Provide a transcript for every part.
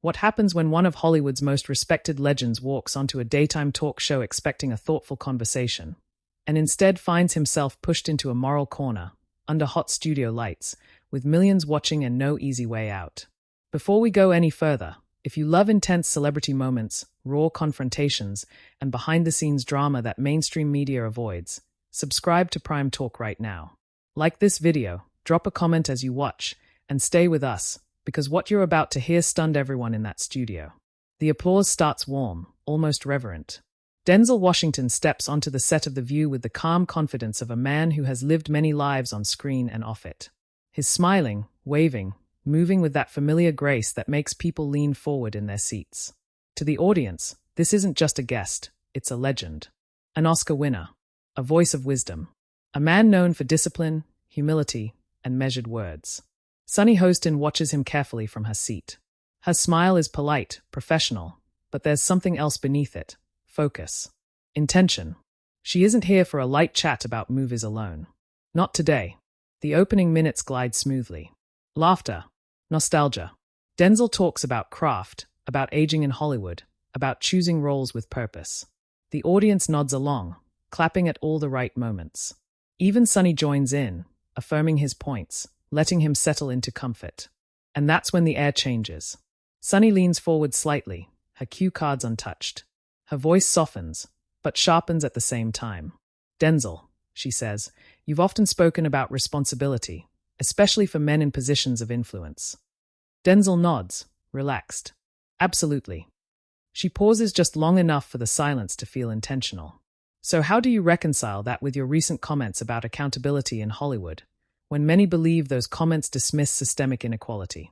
What happens when one of Hollywood's most respected legends walks onto a daytime talk show expecting a thoughtful conversation, and instead finds himself pushed into a moral corner, under hot studio lights, with millions watching and no easy way out? Before we go any further, if you love intense celebrity moments, raw confrontations, and behind-the-scenes drama that mainstream media avoids, subscribe to Prime Talk right now. Like this video, drop a comment as you watch, and stay with us, because what you're about to hear stunned everyone in that studio. The applause starts warm, almost reverent. Denzel Washington steps onto the set of The View with the calm confidence of a man who has lived many lives on screen and off it. He's smiling, waving, moving with that familiar grace that makes people lean forward in their seats. To the audience, this isn't just a guest, it's a legend. An Oscar winner, a voice of wisdom, a man known for discipline, humility, and measured words. Sunny Hostin watches him carefully from her seat. Her smile is polite, professional, but there's something else beneath it. Focus. Intention. She isn't here for a light chat about movies alone. Not today. The opening minutes glide smoothly. Laughter. Nostalgia. Denzel talks about craft, about aging in Hollywood, about choosing roles with purpose. The audience nods along, clapping at all the right moments. Even Sunny joins in, affirming his points, letting him settle into comfort. And that's when the air changes. Sunny leans forward slightly, her cue cards untouched. Her voice softens, but sharpens at the same time. Denzel, she says, you've often spoken about responsibility, especially for men in positions of influence. Denzel nods, relaxed. Absolutely. She pauses just long enough for the silence to feel intentional. So how do you reconcile that with your recent comments about accountability in Hollywood, when many believe those comments dismiss systemic inequality?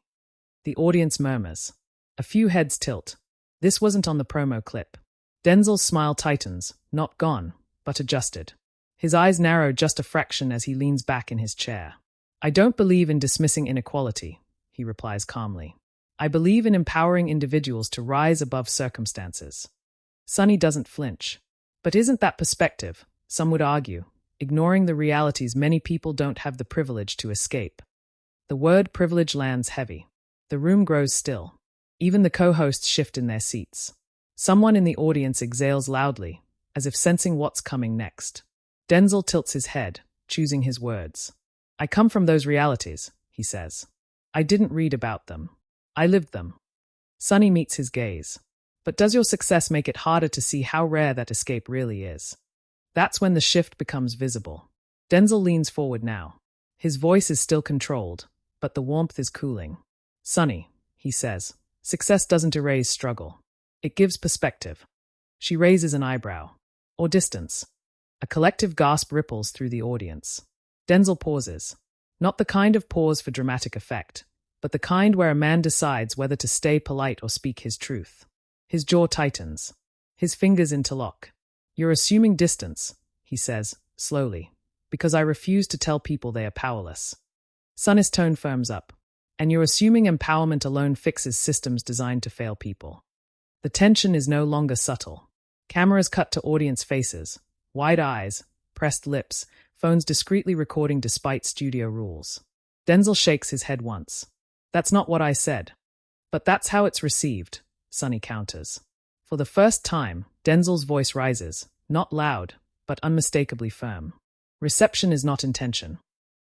The audience murmurs. A few heads tilt. This wasn't on the promo clip. Denzel's smile tightens, not gone, but adjusted. His eyes narrow just a fraction as he leans back in his chair. I don't believe in dismissing inequality, he replies calmly. I believe in empowering individuals to rise above circumstances. Sunny doesn't flinch. But isn't that perspective, some would argue, ignoring the realities many people don't have the privilege to escape? The word privilege lands heavy. The room grows still. Even the co-hosts shift in their seats. Someone in the audience exhales loudly, as if sensing what's coming next. Denzel tilts his head, choosing his words. I come from those realities, he says. I didn't read about them. I lived them. Sunny meets his gaze. But does your success make it harder to see how rare that escape really is? That's when the shift becomes visible. Denzel leans forward now. His voice is still controlled, but the warmth is cooling. Sunny, he says, success doesn't erase struggle. It gives perspective. She raises an eyebrow. Or distance. A collective gasp ripples through the audience. Denzel pauses. Not the kind of pause for dramatic effect, but the kind where a man decides whether to stay polite or speak his truth. His jaw tightens. His fingers interlock. You're assuming distance, he says, slowly, because I refuse to tell people they are powerless. Sunny's tone firms up. And you're assuming empowerment alone fixes systems designed to fail people. The tension is no longer subtle. Cameras cut to audience faces, wide eyes, pressed lips, phones discreetly recording despite studio rules. Denzel shakes his head once. That's not what I said. But that's how it's received, Sunny counters. For the first time, Denzel's voice rises, not loud, but unmistakably firm. Reception is not intention.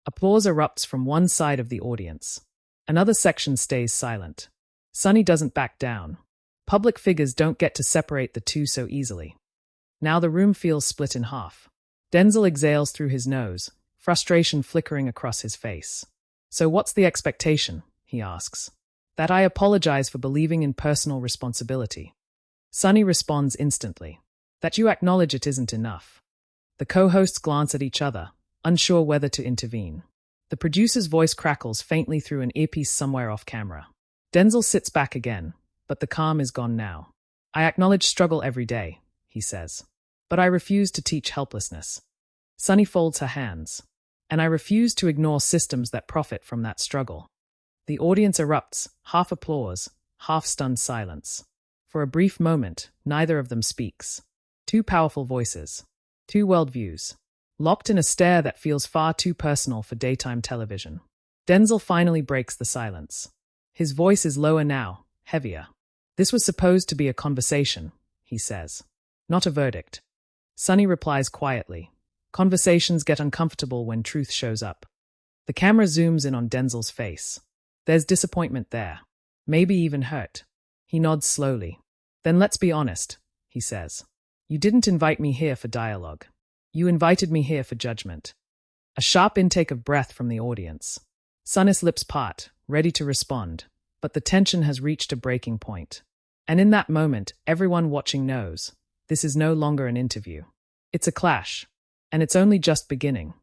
Applause erupts from one side of the audience. Another section stays silent. Sunny doesn't back down. Public figures don't get to separate the two so easily. Now the room feels split in half. Denzel exhales through his nose, frustration flickering across his face. So what's the expectation? He asks. That I apologize for believing in personal responsibility. Sunny responds instantly. That you acknowledge it isn't enough. The co-hosts glance at each other, unsure whether to intervene. The producer's voice crackles faintly through an earpiece somewhere off camera. Denzel sits back again, but the calm is gone now. I acknowledge struggle every day, he says. But I refuse to teach helplessness. Sunny folds her hands. And I refuse to ignore systems that profit from that struggle. The audience erupts, half applause, half stunned silence. For a brief moment, neither of them speaks. Two powerful voices. Two worldviews. Locked in a stare that feels far too personal for daytime television. Denzel finally breaks the silence. His voice is lower now, heavier. This was supposed to be a conversation, he says. Not a verdict. Sunny replies quietly. Conversations get uncomfortable when truth shows up. The camera zooms in on Denzel's face. There's disappointment there. Maybe even hurt. He nods slowly. Then let's be honest, he says. You didn't invite me here for dialogue. You invited me here for judgment. A sharp intake of breath from the audience. Sunny's lips part, ready to respond, but the tension has reached a breaking point. And in that moment, everyone watching knows, this is no longer an interview. It's a clash. And it's only just beginning.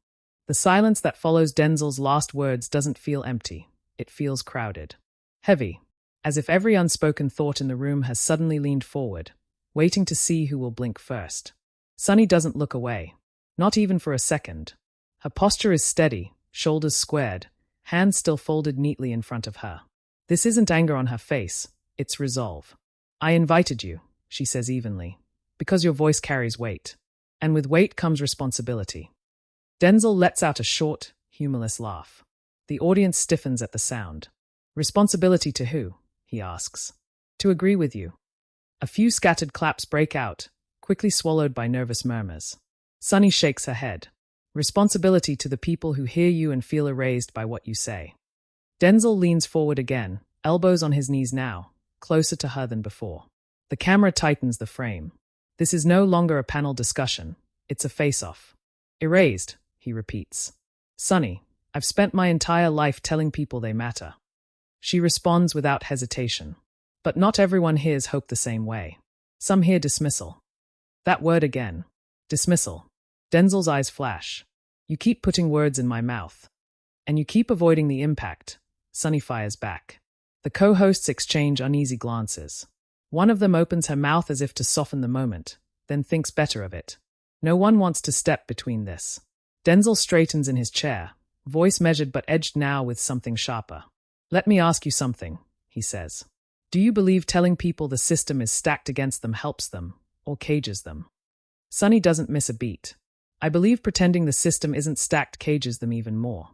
The silence that follows Denzel's last words doesn't feel empty. It feels crowded. Heavy. As if every unspoken thought in the room has suddenly leaned forward, waiting to see who will blink first. Sunny doesn't look away. Not even for a second. Her posture is steady, shoulders squared, hands still folded neatly in front of her. This isn't anger on her face, it's resolve. I invited you, she says evenly, because your voice carries weight. And with weight comes responsibility. Denzel lets out a short, humorless laugh. The audience stiffens at the sound. Responsibility to who? He asks. To agree with you. A few scattered claps break out, quickly swallowed by nervous murmurs. Sunny shakes her head. Responsibility to the people who hear you and feel erased by what you say. Denzel leans forward again, elbows on his knees now, closer to her than before. The camera tightens the frame. This is no longer a panel discussion. It's a face-off. Erased, he repeats. Sunny, I've spent my entire life telling people they matter. She responds without hesitation. But not everyone hears hope the same way. Some hear dismissal. That word again. Dismissal. Denzel's eyes flash. You keep putting words in my mouth. And you keep avoiding the impact. Sunny fires back. The co-hosts exchange uneasy glances. One of them opens her mouth as if to soften the moment, then thinks better of it. No one wants to step between this. Denzel straightens in his chair, voice measured but edged now with something sharper. Let me ask you something, he says. Do you believe telling people the system is stacked against them helps them, or cages them? Sunny doesn't miss a beat. I believe pretending the system isn't stacked cages them even more.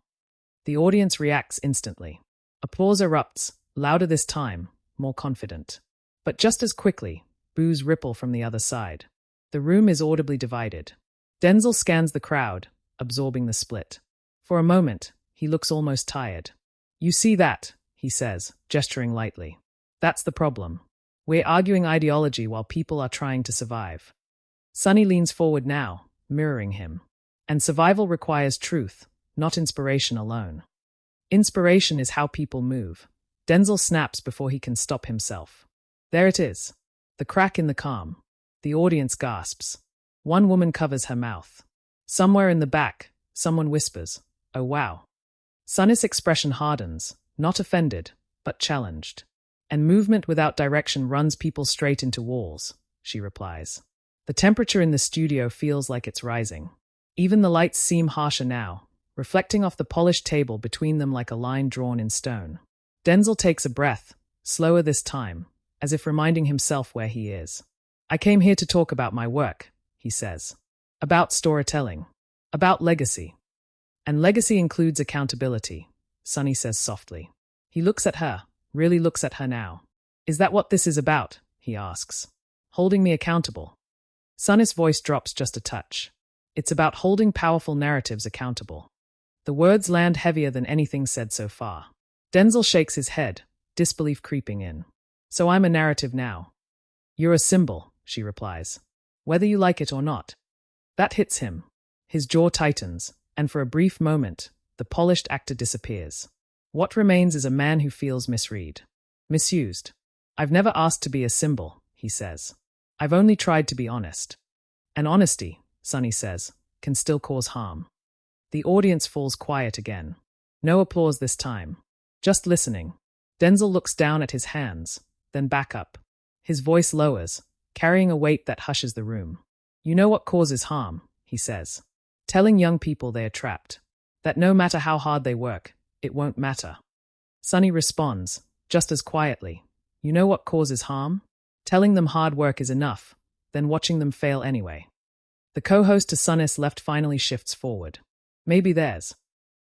The audience reacts instantly. Applause erupts, louder this time, more confident. But just as quickly, boos ripple from the other side. The room is audibly divided. Denzel scans the crowd, absorbing the split. For a moment, he looks almost tired. You see that, he says, gesturing lightly. That's the problem. We're arguing ideology while people are trying to survive. Sunny leans forward now, mirroring him. And survival requires truth, not inspiration alone. Inspiration is how people move. Denzel snaps before he can stop himself. There it is. The crack in the calm. The audience gasps. One woman covers her mouth. Somewhere in the back, someone whispers, "Oh wow." Sunny's expression hardens, not offended, but challenged. And movement without direction runs people straight into walls, she replies. The temperature in the studio feels like it's rising. Even the lights seem harsher now, reflecting off the polished table between them like a line drawn in stone. Denzel takes a breath, slower this time, as if reminding himself where he is. I came here to talk about my work, he says. About storytelling. About legacy. And legacy includes accountability, Sunny says softly. He looks at her, really looks at her now. Is that what this is about? He asks. Holding me accountable. Sunny's voice drops just a touch. It's about holding powerful narratives accountable. The words land heavier than anything said so far. Denzel shakes his head, disbelief creeping in. So I'm a narrative now. You're a symbol, she replies. Whether you like it or not. That hits him. His jaw tightens, and for a brief moment, the polished actor disappears. What remains is a man who feels misread. Misused. I've never asked to be a symbol, he says. I've only tried to be honest. And honesty, Sunny says, can still cause harm. The audience falls quiet again. No applause this time. Just listening. Denzel looks down at his hands, then back up. His voice lowers, carrying a weight that hushes the room. You know what causes harm, he says. Telling young people they are trapped. That no matter how hard they work, it won't matter. Sunny responds, just as quietly. You know what causes harm? Telling them hard work is enough, then watching them fail anyway. The co-host to Sunny's left finally shifts forward. Maybe theirs.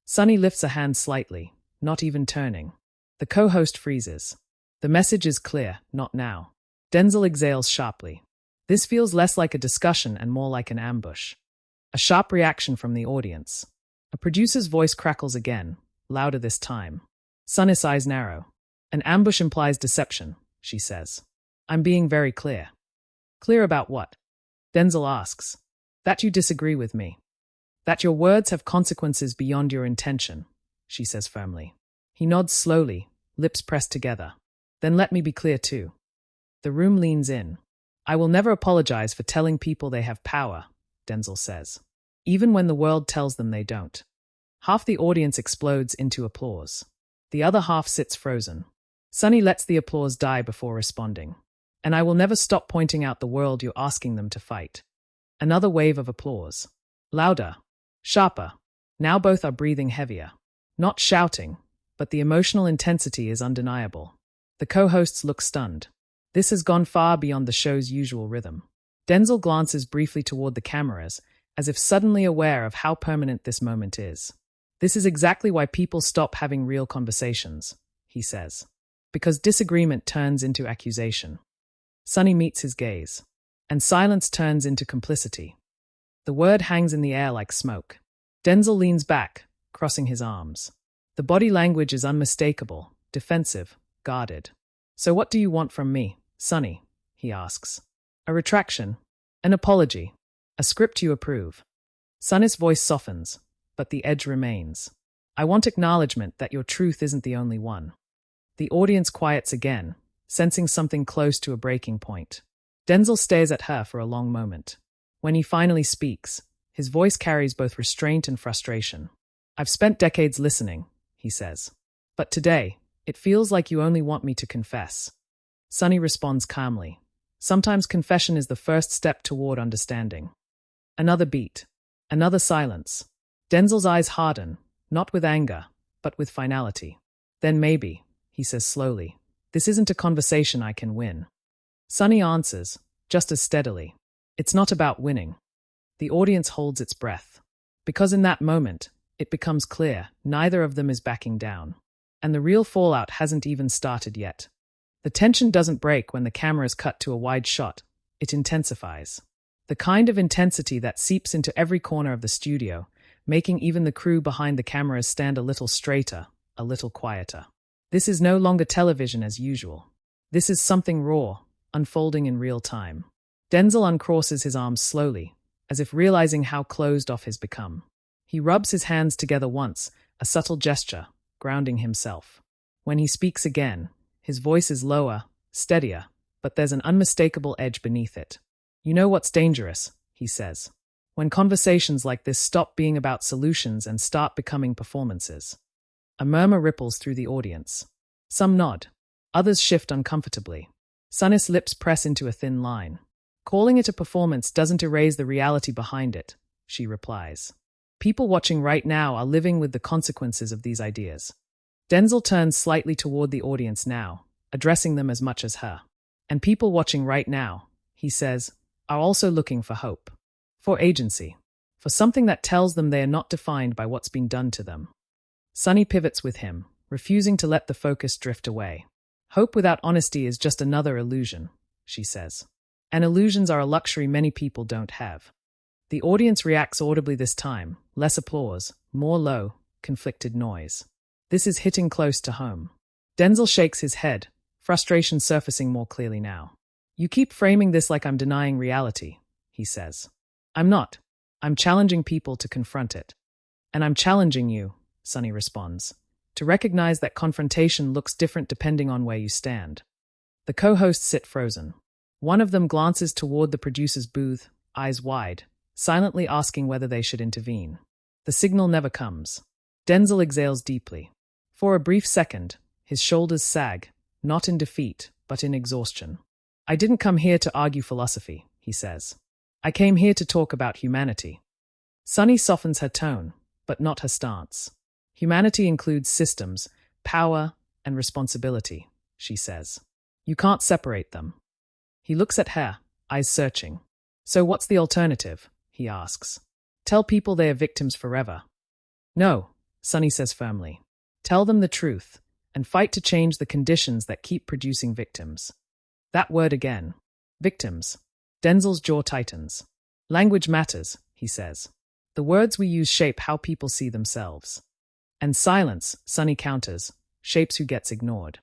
Sunny lifts a hand slightly, not even turning. The co-host freezes. The message is clear, not now. Denzel exhales sharply. This feels less like a discussion and more like an ambush. A sharp reaction from the audience. A producer's voice crackles again, louder this time. Sunny's eyes narrow. An ambush implies deception, she says. I'm being very clear. Clear about what? Denzel asks. That you disagree with me. That your words have consequences beyond your intention, she says firmly. He nods slowly, lips pressed together. Then let me be clear too. The room leans in. I will never apologize for telling people they have power, Denzel says. Even when the world tells them they don't. Half the audience explodes into applause. The other half sits frozen. Sunny lets the applause die before responding. And I will never stop pointing out the world you're asking them to fight. Another wave of applause. Louder. Sharper. Now both are breathing heavier. Not shouting, but the emotional intensity is undeniable. The co-hosts look stunned. This has gone far beyond the show's usual rhythm. Denzel glances briefly toward the cameras, as if suddenly aware of how permanent this moment is. This is exactly why people stop having real conversations, he says. Because disagreement turns into accusation. Sunny meets his gaze. And silence turns into complicity. The word hangs in the air like smoke. Denzel leans back, crossing his arms. The body language is unmistakable, defensive, guarded. So what do you want from me, Sunny? He asks. A retraction, an apology, a script you approve. Sunny's voice softens, but the edge remains. I want acknowledgement that your truth isn't the only one. The audience quiets again, sensing something close to a breaking point. Denzel stares at her for a long moment. When he finally speaks, his voice carries both restraint and frustration. I've spent decades listening, he says. But today, it feels like you only want me to confess. Sunny responds calmly. Sometimes confession is the first step toward understanding. Another beat. Another silence. Denzel's eyes harden, not with anger, but with finality. Then maybe, he says slowly, this isn't a conversation I can win. Sunny answers, just as steadily. It's not about winning. The audience holds its breath. Because in that moment, it becomes clear neither of them is backing down. And the real fallout hasn't even started yet. The tension doesn't break when the cameras cut to a wide shot. It intensifies. The kind of intensity that seeps into every corner of the studio, making even the crew behind the cameras stand a little straighter, a little quieter. This is no longer television as usual. This is something raw, unfolding in real time. Denzel uncrosses his arms slowly, as if realizing how closed off he's become. He rubs his hands together once, a subtle gesture, grounding himself. When he speaks again, his voice is lower, steadier, but there's an unmistakable edge beneath it. You know what's dangerous, he says. When conversations like this stop being about solutions and start becoming performances. A murmur ripples through the audience. Some nod. Others shift uncomfortably. Sunny's lips press into a thin line. Calling it a performance doesn't erase the reality behind it, she replies. People watching right now are living with the consequences of these ideas. Denzel turns slightly toward the audience now, addressing them as much as her. And people watching right now, he says, are also looking for hope. For agency. For something that tells them they are not defined by what's been done to them. Sunny pivots with him, refusing to let the focus drift away. Hope without honesty is just another illusion, she says. And illusions are a luxury many people don't have. The audience reacts audibly this time, less applause, more low, conflicted noise. This is hitting close to home. Denzel shakes his head, frustration surfacing more clearly now. You keep framing this like I'm denying reality, he says. I'm not. I'm challenging people to confront it. And I'm challenging you, Sunny responds, to recognize that confrontation looks different depending on where you stand. The co-hosts sit frozen. One of them glances toward the producer's booth, eyes wide, silently asking whether they should intervene. The signal never comes. Denzel exhales deeply. For a brief second, his shoulders sag, not in defeat, but in exhaustion. I didn't come here to argue philosophy, he says. I came here to talk about humanity. Sunny softens her tone, but not her stance. Humanity includes systems, power, and responsibility, she says. You can't separate them. He looks at her, eyes searching. So what's the alternative? He asks. Tell people they are victims forever. No, Sunny says firmly. Tell them the truth, and fight to change the conditions that keep producing victims. That word again. Victims. Denzel's jaw tightens. Language matters, he says. The words we use shape how people see themselves. And silence, Sunny counters, shapes who gets ignored.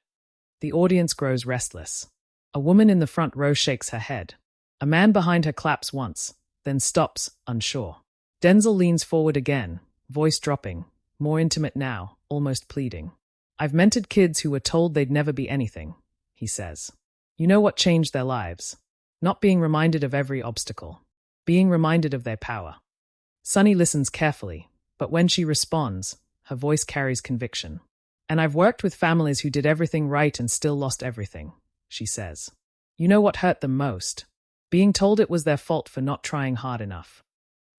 The audience grows restless. A woman in the front row shakes her head. A man behind her claps once, then stops, unsure. Denzel leans forward again, voice dropping, more intimate now, almost pleading. I've mentored kids who were told they'd never be anything, he says. You know what changed their lives? Not being reminded of every obstacle. Being reminded of their power. Sunny listens carefully, but when she responds, her voice carries conviction. And I've worked with families who did everything right and still lost everything, she says. You know what hurt them most? Being told it was their fault for not trying hard enough.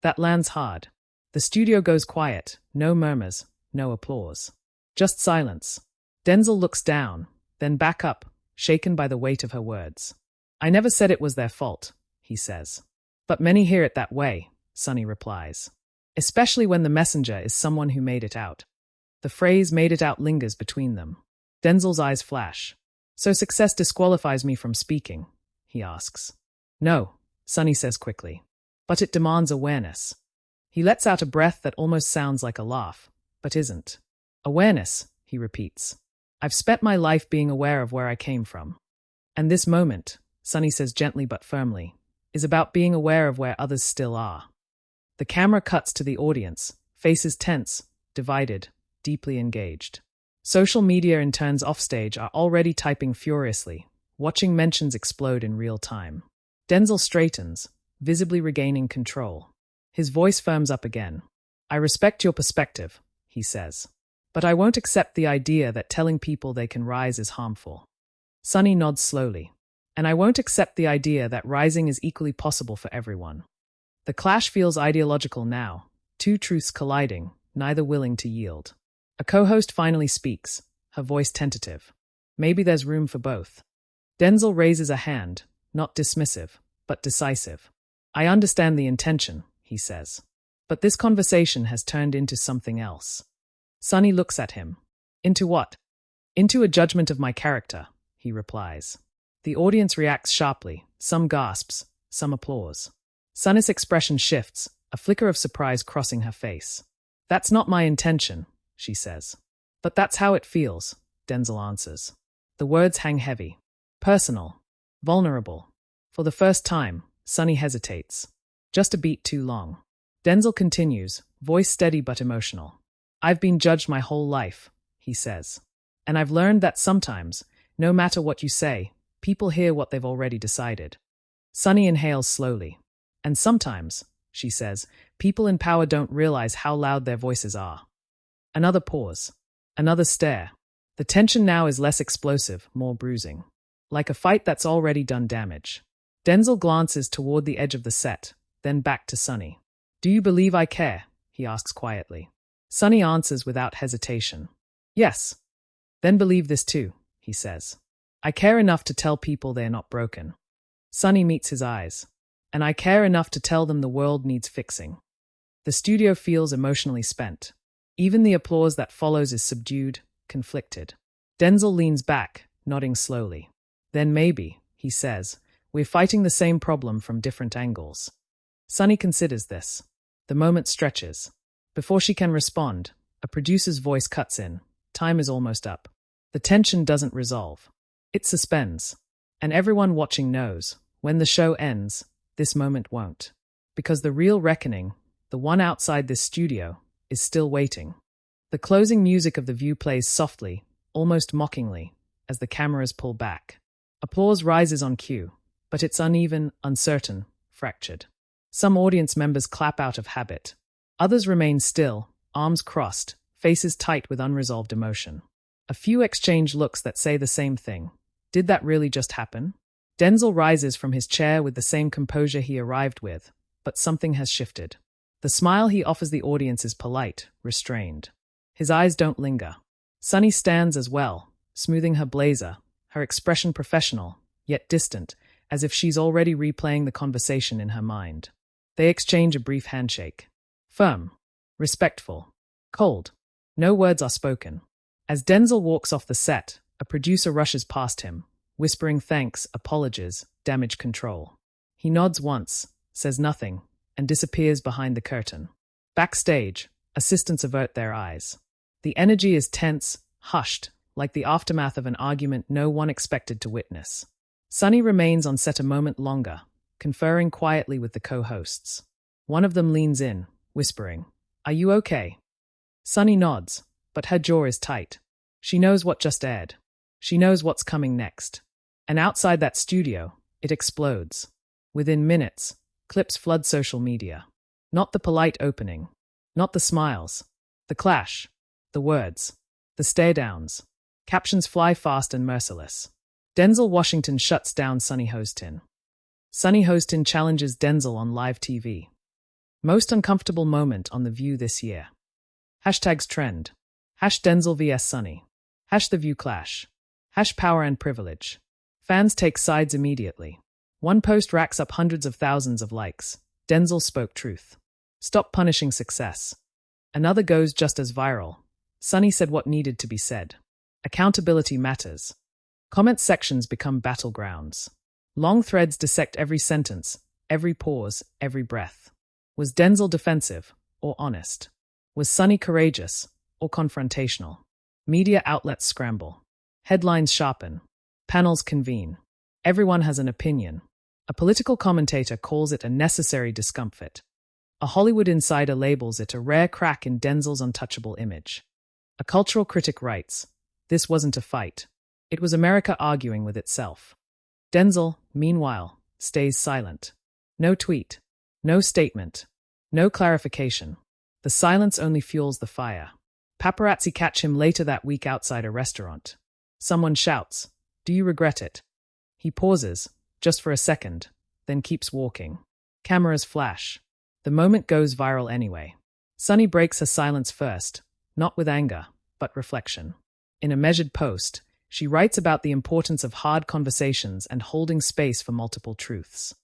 That lands hard. The studio goes quiet, no murmurs, no applause. Just silence. Denzel looks down, then back up, shaken by the weight of her words. I never said it was their fault, he says. But many hear it that way, Sunny replies. Especially when the messenger is someone who made it out. The phrase made it out lingers between them. Denzel's eyes flash. So success disqualifies me from speaking, he asks. No, Sunny says quickly. But it demands awareness. He lets out a breath that almost sounds like a laugh, but isn't. Awareness, he repeats. I've spent my life being aware of where I came from. And this moment, Sunny says gently but firmly, is about being aware of where others still are. The camera cuts to the audience, faces tense, divided, deeply engaged. Social media interns offstage are already typing furiously, watching mentions explode in real time. Denzel straightens, visibly regaining control. His voice firms up again. I respect your perspective, he says. But I won't accept the idea that telling people they can rise is harmful. Sunny nods slowly. And I won't accept the idea that rising is equally possible for everyone. The clash feels ideological now, two truths colliding, neither willing to yield. A co-host finally speaks, her voice tentative. Maybe there's room for both. Denzel raises a hand, not dismissive, but decisive. I understand the intention, he says. But this conversation has turned into something else. Sunny looks at him. Into what? Into a judgment of my character, he replies. The audience reacts sharply, some gasps, some applause. Sunny's expression shifts, a flicker of surprise crossing her face. That's not my intention, she says. But that's how it feels, Denzel answers. The words hang heavy. Personal. Vulnerable. For the first time, Sunny hesitates. Just a beat too long. Denzel continues, voice steady but emotional. I've been judged my whole life, he says. And I've learned that sometimes, no matter what you say, people hear what they've already decided. Sunny inhales slowly. And sometimes, she says, people in power don't realize how loud their voices are. Another pause. Another stare. The tension now is less explosive, more bruising. Like a fight that's already done damage. Denzel glances toward the edge of the set, then back to Sunny. Do you believe I care? He asks quietly. Sunny answers without hesitation. Yes. Then believe this too, he says. I care enough to tell people they're not broken. Sunny meets his eyes. And I care enough to tell them the world needs fixing. The studio feels emotionally spent. Even the applause that follows is subdued, conflicted. Denzel leans back, nodding slowly. Then maybe, he says, we're fighting the same problem from different angles. Sunny considers this. The moment stretches. Before she can respond, a producer's voice cuts in. Time is almost up. The tension doesn't resolve. It suspends. And everyone watching knows, when the show ends, this moment won't. Because the real reckoning, the one outside this studio, is still waiting. The closing music of The View plays softly, almost mockingly, as the cameras pull back. Applause rises on cue, but it's uneven, uncertain, fractured. Some audience members clap out of habit. Others remain still, arms crossed, faces tight with unresolved emotion. A few exchange looks that say the same thing. Did that really just happen? Denzel rises from his chair with the same composure he arrived with, but something has shifted. The smile he offers the audience is polite, restrained. His eyes don't linger. Sunny stands as well, smoothing her blazer, her expression professional, yet distant, as if she's already replaying the conversation in her mind. They exchange a brief handshake. Firm. Respectful. Cold. No words are spoken. As Denzel walks off the set, a producer rushes past him, whispering thanks, apologies, damage control. He nods once, says nothing, and disappears behind the curtain. Backstage, assistants avert their eyes. The energy is tense, hushed, like the aftermath of an argument no one expected to witness. Sunny remains on set a moment longer, conferring quietly with the co-hosts. One of them leans in, whispering, "Are you okay?" Sunny nods, but her jaw is tight. She knows what just aired. She knows what's coming next. And outside that studio, it explodes. Within minutes, clips flood social media. Not the polite opening. Not the smiles. The clash. The words. The stare-downs. Captions fly fast and merciless. Denzel Washington shuts down Sunny Hostin. Sunny Hostin challenges Denzel on live TV. Most uncomfortable moment on The View this year. Hashtags trend. Denzel vs Sunny. The View clash. Power and privilege. Fans take sides immediately. One post racks up hundreds of thousands of likes. Denzel spoke truth. Stop punishing success. Another goes just as viral. Sunny said what needed to be said. Accountability matters. Comment sections become battlegrounds. Long threads dissect every sentence, every pause, every breath. Was Denzel defensive or honest? Was Sunny courageous or confrontational? Media outlets scramble. Headlines sharpen. Panels convene. Everyone has an opinion. A political commentator calls it a necessary discomfort. A Hollywood insider labels it a rare crack in Denzel's untouchable image. A cultural critic writes, "This wasn't a fight. It was America arguing with itself." Denzel, meanwhile, stays silent. No tweet. No statement. No clarification. The silence only fuels the fire. Paparazzi catch him later that week outside a restaurant. Someone shouts, "Do you regret it?" He pauses, just for a second, then keeps walking. Cameras flash. The moment goes viral anyway. Sunny breaks her silence first, not with anger, but reflection. In a measured post, she writes about the importance of hard conversations and holding space for multiple truths.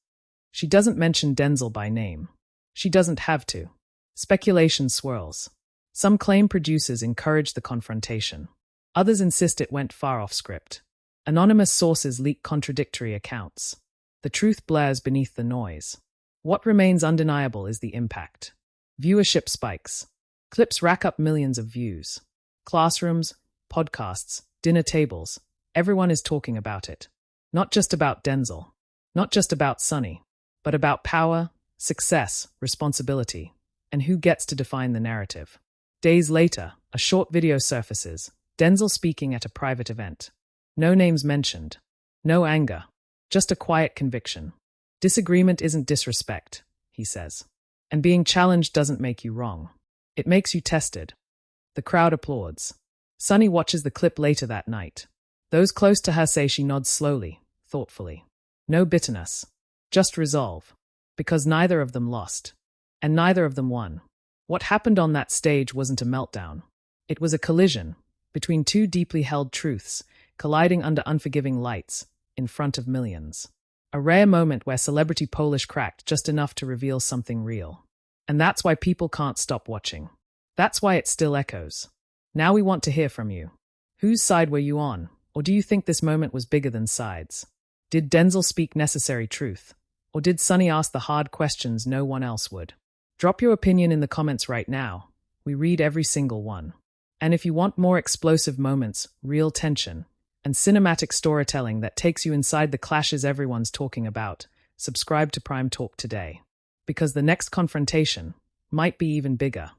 She doesn't mention Denzel by name. She doesn't have to. Speculation swirls. Some claim producers encouraged the confrontation. Others insist it went far off script. Anonymous sources leak contradictory accounts. The truth blares beneath the noise. What remains undeniable is the impact. Viewership spikes. Clips rack up millions of views. Classrooms, podcasts, dinner tables, everyone is talking about it. Not just about Denzel. Not just about Sunny. But about power, success, responsibility, and who gets to define the narrative. Days later, a short video surfaces, Denzel speaking at a private event. No names mentioned. No anger. Just a quiet conviction. Disagreement isn't disrespect, he says. And being challenged doesn't make you wrong. It makes you tested. The crowd applauds. Sunny watches the clip later that night. Those close to her say she nods slowly, thoughtfully. No bitterness. Just resolve. Because neither of them lost. And neither of them won. What happened on that stage wasn't a meltdown. It was a collision between two deeply held truths, colliding under unforgiving lights, in front of millions. A rare moment where celebrity Polish cracked just enough to reveal something real. And that's why people can't stop watching. That's why it still echoes. Now we want to hear from you. Whose side were you on? Or do you think this moment was bigger than sides? Did Denzel speak necessary truth? Or did Sunny ask the hard questions no one else would? Drop your opinion in the comments right now. We read every single one. And if you want more explosive moments, real tension, and cinematic storytelling that takes you inside the clashes everyone's talking about, subscribe to Prime Talk today. Because the next confrontation might be even bigger.